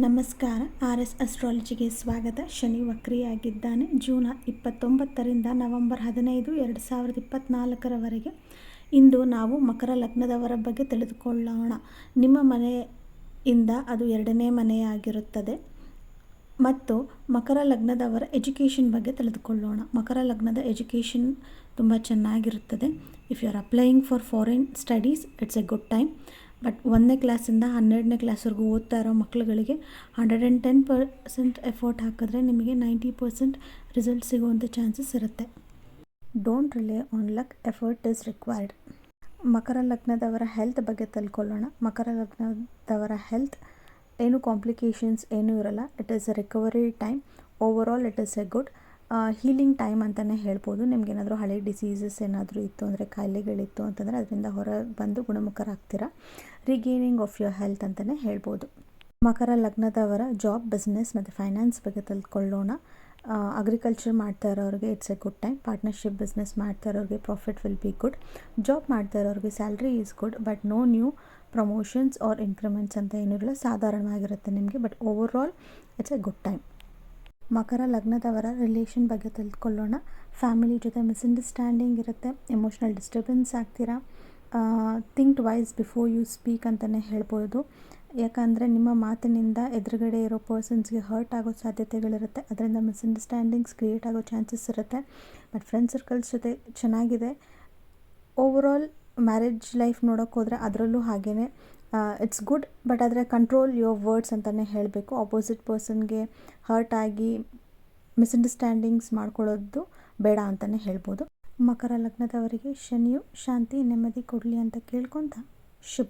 ನಮಸ್ಕಾರ. RS ಅಸ್ಟ್ರಾಲಜಿಗೆ ಸ್ವಾಗತ. Shani ವಕ್ರಿಯಾಗಿದ್ದಾನೆ. June 29ರಿಂದ November 15, 2024 ಇಂದು ನಾವು ಮಕರ ಲಗ್ನದವರ ಬಗ್ಗೆ ತಿಳಿದುಕೊಳ್ಳೋಣ. ನಿಮ್ಮ ಮನೆಯಿಂದ ಅದು 2ನೇ ಮನೆಯಾಗಿರುತ್ತದೆ ಮತ್ತು ಮಕರ ಲಗ್ನದವರ ಎಜುಕೇಷನ್ ಬಗ್ಗೆ ತಿಳಿದುಕೊಳ್ಳೋಣ. ಮಕರ ಲಗ್ನದ ಎಜುಕೇಷನ್ ತುಂಬ ಚೆನ್ನಾಗಿರುತ್ತದೆ. If you are applying for foreign studies, it's a good time. But 1ನೇ ಕ್ಲಾಸಿಂದ 12ನೇ ಕ್ಲಾಸ್ವರೆಗೂ ಓದ್ತಾ ಇರೋ ಮಕ್ಕಳುಗಳಿಗೆ 110% ಎಫರ್ಟ್ ಹಾಕಿದ್ರೆ ನಿಮಗೆ 90% ರಿಸಲ್ಟ್ ಸಿಗುವಂಥ ಚಾನ್ಸಸ್ ಇರುತ್ತೆ. Don't rely on luck, effort is required. ಮಕರ ಲಗ್ನದವರ ಹೆಲ್ತ್ ಬಗ್ಗೆ ತಿಳ್ಕೊಳ್ಳೋಣ. ಮಕರ ಲಗ್ನದವರ ಹೆಲ್ತ್ ಏನು ಕಾಂಪ್ಲಿಕೇಶನ್ಸ್ ಏನೂ ಇರಲ್ಲ. It is a recovery time. Over all it is a good healing time ಅಂತಲೇ ಹೇಳ್ಬೋದು. ನಿಮ್ಗೇನಾದರೂ ಹಳೆ ಡಿಸೀಸಸ್ ಏನಾದರೂ ಇತ್ತು ಅಂದರೆ, ಕಾಯಿಲೆಗಳಿತ್ತು ಅಂತಂದರೆ ಅದರಿಂದ ಹೊರಗೆ ಬಂದು ಗುಣಮುಖರಾಗ್ತೀರಾ. ರಿಗೇನಿಂಗ್ ಆಫ್ ಯುವರ್ ಹೆಲ್ತ್ ಅಂತಲೇ ಹೇಳ್ಬೋದು. ಮಕರ ಲಗ್ನದವರ ಜಾಬ್, ಬಿಸ್ನೆಸ್ ಮತ್ತು ಫೈನಾನ್ಸ್ ಬಗ್ಗೆ ತಿಳ್ಕೊಳ್ಳೋಣ. ಅಗ್ರಿಕಲ್ಚರ್ ಮಾಡ್ತಾ ಇರೋರಿಗೆ it's a good time. Partnership business ಮಾಡ್ತಾ ಇರೋರಿಗೆ profit will be good. Job ಮಾಡ್ತಾ ಇರೋರಿಗೆ salary is good, but no new promotions or increments ಅಂತ ಏನಿರಲ್ಲ, ಸಾಧಾರಣವಾಗಿರುತ್ತೆ ನಿಮಗೆ. But over all it's a good time. ಮಕರ ಲಗ್ನದವರ ರಿಲೇಷನ್ ಬಗ್ಗೆ ತಿಳ್ಕೊಳ್ಳೋಣ. ಫ್ಯಾಮಿಲಿ ಜೊತೆ ಮಿಸ್ಅಂಡರ್ಸ್ಟ್ಯಾಂಡಿಂಗ್ ಇರುತ್ತೆ. ಎಮೋಷ್ನಲ್ ಡಿಸ್ಟರ್ಬೆನ್ಸ್ ಆಗ್ತೀರಾ. Think twice before you speak ಅಂತಲೇ ಹೇಳ್ಬೋದು. ಯಾಕಂದರೆ ನಿಮ್ಮ ಮಾತಿನಿಂದ ಎದುರುಗಡೆ ಇರೋ ಪರ್ಸನ್ಸ್ಗೆ ಹರ್ಟ್ ಆಗೋ ಸಾಧ್ಯತೆಗಳಿರುತ್ತೆ. ಅದರಿಂದ ಮಿಸ್ಅಂಡರ್ಸ್ಟ್ಯಾಂಡಿಂಗ್ಸ್ ಕ್ರಿಯೇಟ್ ಆಗೋ ಚಾನ್ಸಸ್ ಇರುತ್ತೆ. ಬಟ್ ಫ್ರೆಂಡ್ ಸರ್ಕಲ್ಸ್ ಜೊತೆ ಚೆನ್ನಾಗಿದೆ. ಓವರ್ ಆಲ್ ಮ್ಯಾರೇಜ್ ಲೈಫ್ ನೋಡೋಕೆ ಹೋದರೆ ಅದರಲ್ಲೂ ಹಾಗೇ ಇಟ್ಸ್ ಗುಡ್. ಬಟ್ ಆದರೆ ಕಂಟ್ರೋಲ್ ಯುವರ್ ವರ್ಡ್ಸ್ ಅಂತಲೇ ಹೇಳಬೇಕು. ಆಪೋಸಿಟ್ ಪರ್ಸನ್ಗೆ ಹರ್ಟ್ ಆಗಿ ಮಿಸ್ಅಂಡರ್ಸ್ಟ್ಯಾಂಡಿಂಗ್ಸ್ ಮಾಡ್ಕೊಳ್ಳೋದು ಬೇಡ ಅಂತಲೇ ಹೇಳ್ಬೋದು. ಮಕರ ಲಗ್ನದವರಿಗೆ ಶನಿಯು ಶಾಂತಿ ನೆಮ್ಮದಿ ಕೊಡಲಿ ಅಂತ ಕೇಳ್ಕೊತ ಶುಭ.